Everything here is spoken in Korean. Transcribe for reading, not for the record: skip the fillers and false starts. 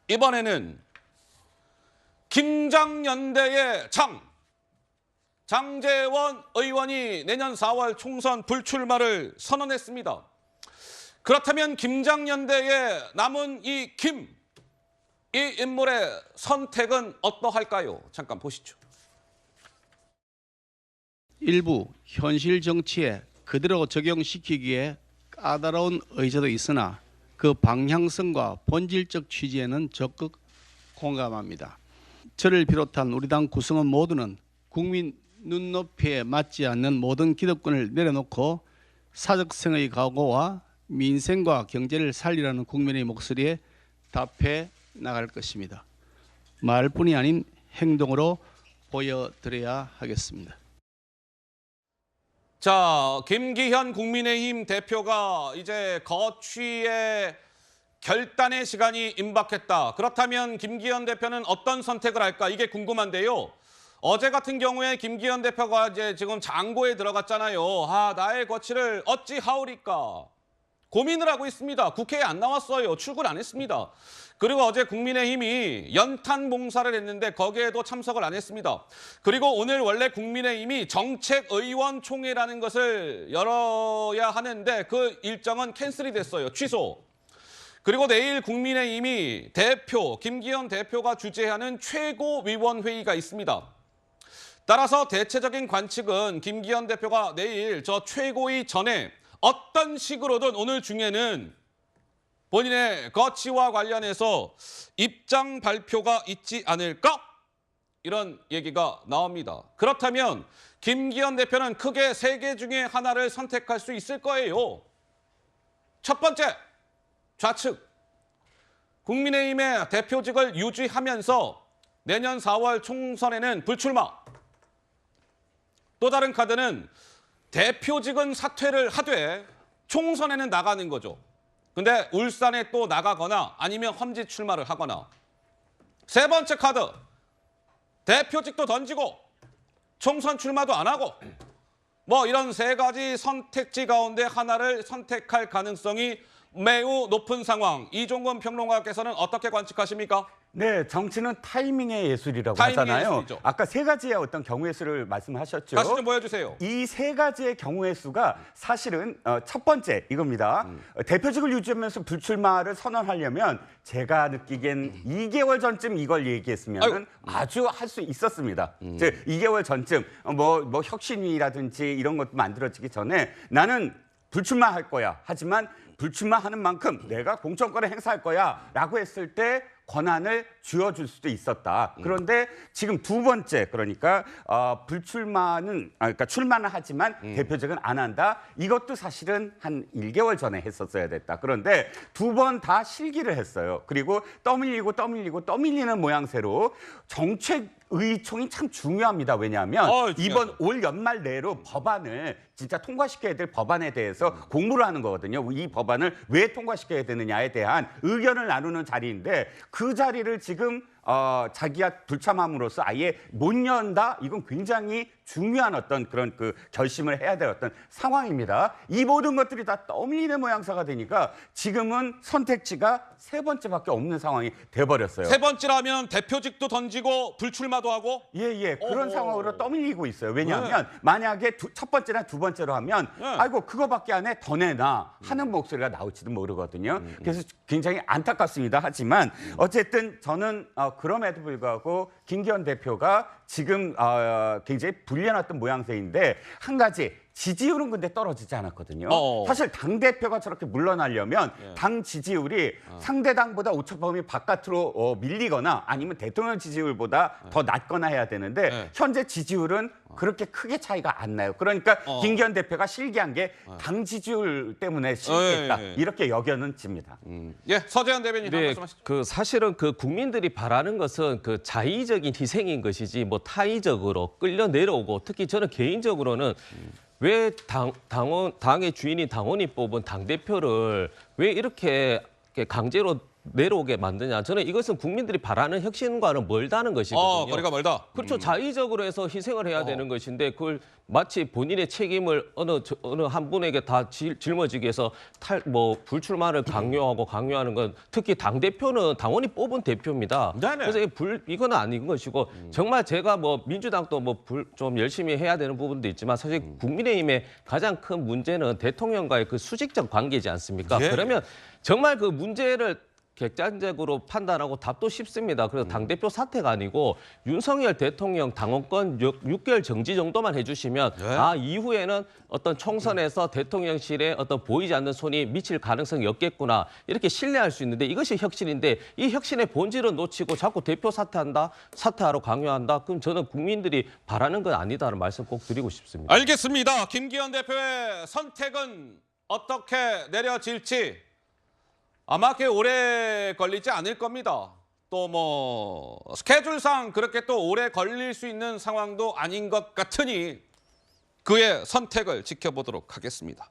이번에는 김장연대의 장제원 의원이 내년 4월 총선 불출마를 선언했습니다. 그렇다면 김장연대의 남은 이 인물의 선택은 어떠할까요? 잠깐 보시죠. 일부 현실 정치에 그대로 적용시키기에 까다로운 의제도 있으나 그 방향성과 본질적 취지에는 적극 공감합니다. 저를 비롯한 우리 당 구성원 모두는 국민 눈높이에 맞지 않는 모든 기득권을 내려놓고 사적성의 각오와 민생과 경제를 살리라는 국민의 목소리에 답해 나갈 것입니다. 말뿐이 아닌 행동으로 보여드려야 하겠습니다. 자, 김기현 국민의힘 대표가 이제 거취의 결단의 시간이 임박했다. 그렇다면 김기현 대표는 어떤 선택을 할까? 이게 궁금한데요. 어제 같은 경우에 김기현 대표가 이제 지금 장고에 들어갔잖아요. 나의 거취를 어찌하오리까? 고민을 하고 있습니다. 국회에 안 나왔어요. 출근 안 했습니다. 그리고 어제 국민의힘이 연탄 봉사를 했는데 거기에도 참석을 안 했습니다. 그리고 오늘 원래 국민의힘이 정책의원총회라는 것을 열어야 하는데 그 일정은 캔슬이 됐어요. 취소. 그리고 내일 국민의힘이 김기현 대표가 주재하는 최고위원회의가 있습니다. 따라서 대체적인 관측은 김기현 대표가 내일 저 최고위 전에 어떤 식으로든 오늘 중에는 본인의 거취와 관련해서 입장 발표가 있지 않을까? 이런 얘기가 나옵니다. 그렇다면 김기현 대표는 크게 3개 중에 하나를 선택할 수 있을 거예요. 첫 번째, 좌측. 국민의힘의 대표직을 유지하면서 내년 4월 총선에는 불출마. 또 다른 카드는 대표직은 사퇴를 하되 총선에는 나가는 거죠. 근데 울산에 또 나가거나 아니면 험지 출마를 하거나. 세 번째 카드, 대표직도 던지고 총선 출마도 안 하고 뭐 이런 3가지 선택지 가운데 하나를 선택할 가능성이 매우 높은 상황. 이종근 평론가께서는 어떻게 관측하십니까? 네, 정치는 타이밍의 예술이라고 타이밍의 하잖아요. 예술이죠. 아까 3가지의 어떤 경우의 수를 말씀하셨죠. 다시 좀 보여주세요. 이 3가지의 경우의 수가 사실은 첫 번째 이겁니다. 대표직을 유지하면서 불출마를 선언하려면 제가 느끼기엔 2개월 전쯤 이걸 얘기했으면 아주 할 수 있었습니다. 즉 2개월 전쯤 뭐 혁신위라든지 이런 것도 만들어지기 전에 나는 불출마할 거야. 하지만 불출마하는 만큼 내가 공천권을 행사할 거야 라고 했을 때 권한을 쥐어줄 수도 있었다. 그런데 지금 두 번째, 그러니까 그러니까 출마는 하지만 대표직은 안 한다. 이것도 사실은 한 1개월 전에 했었어야 됐다. 그런데 2번 다 실기를 했어요. 그리고 떠밀리는 모양새로 정책의총이 참 중요합니다. 왜냐하면 이번 올 연말 내로 법안을 진짜 통과시켜야 될 법안에 대해서 공부를 하는 거거든요. 이 법안을 왜 통과시켜야 되느냐에 대한 의견을 나누는 자리인데 그 자리를 지금 자기가 불참함으로써 아예 못 연다? 이건 굉장히 중요한 어떤 그런 그 결심을 해야 될 어떤 상황입니다. 이 모든 것들이 다 떠밀리는 모양새가 되니까 지금은 선택지가 3번째밖에 없는 상황이 돼버렸어요. 3번째라면 대표직도 던지고 불출마도 하고? 예. 그런 상황으로 떠밀리고 있어요. 왜냐하면 만약에 첫 번째나 두 번째로 하면 아이고 그거밖에 안 해? 더 내나 하는 목소리가 나올지도 모르거든요. 그래서 굉장히 안타깝습니다. 하지만 어쨌든 저는 그럼에도 불구하고 김기현 대표가 지금 굉장히 불리한 모양새인데 한 가지 지지율은 근데 떨어지지 않았거든요. 사실 당대표가 저렇게 물러나려면 당 지지율이 상대 당보다 오차범위 바깥으로 밀리거나 아니면 대통령 지지율보다 더 낮거나 해야 되는데 현재 지지율은 그렇게 크게 차이가 안 나요. 그러니까 김기현 대표가 실기한 게 당 지지율 때문에 실기했다. 이렇게 여겨는 집니다. 서재현 대변인 말씀하시죠. 사실은 국민들이 바라는 것은 자의적인 희생인 것이지 뭐 타의적으로 끌려 내려오고 특히 저는 개인적으로는 왜 당의 주인인 당원이 뽑은 당대표를 왜 이렇게 강제로 내려오게 만드냐. 저는 이것은 국민들이 바라는 혁신과는 멀다는 것이거든요. 거리가 멀다. 그렇죠. 자의적으로 해서 희생을 해야 되는 것인데 그걸 마치 본인의 책임을 어느 한 분에게 다 짊어지기 위해서 불출마를 강요하는 건 특히 당 대표는 당원이 뽑은 대표입니다. 네네. 그래서 이거는 아닌 것이고 정말 제가 민주당도 좀 열심히 해야 되는 부분도 있지만 사실 국민의힘의 가장 큰 문제는 대통령과의 그 수직적 관계이지 않습니까? 예. 그러면 정말 그 문제를 객관적으로 판단하고 답도 쉽습니다. 그래서 당대표 사퇴가 아니고 윤석열 대통령 당원권 6개월 정지 정도만 해주시면 이후에는 어떤 총선에서 대통령실에 어떤 보이지 않는 손이 미칠 가능성이 없겠구나 이렇게 신뢰할 수 있는데 이것이 혁신인데 이 혁신의 본질은 놓치고 자꾸 대표 사퇴하러 강요한다. 그럼 저는 국민들이 바라는 건 아니다라는 말씀 꼭 드리고 싶습니다. 알겠습니다. 김기현 대표의 선택은 어떻게 내려질지 아마 꽤 오래 걸리지 않을 겁니다. 또 스케줄상 그렇게 또 오래 걸릴 수 있는 상황도 아닌 것 같으니 그의 선택을 지켜보도록 하겠습니다.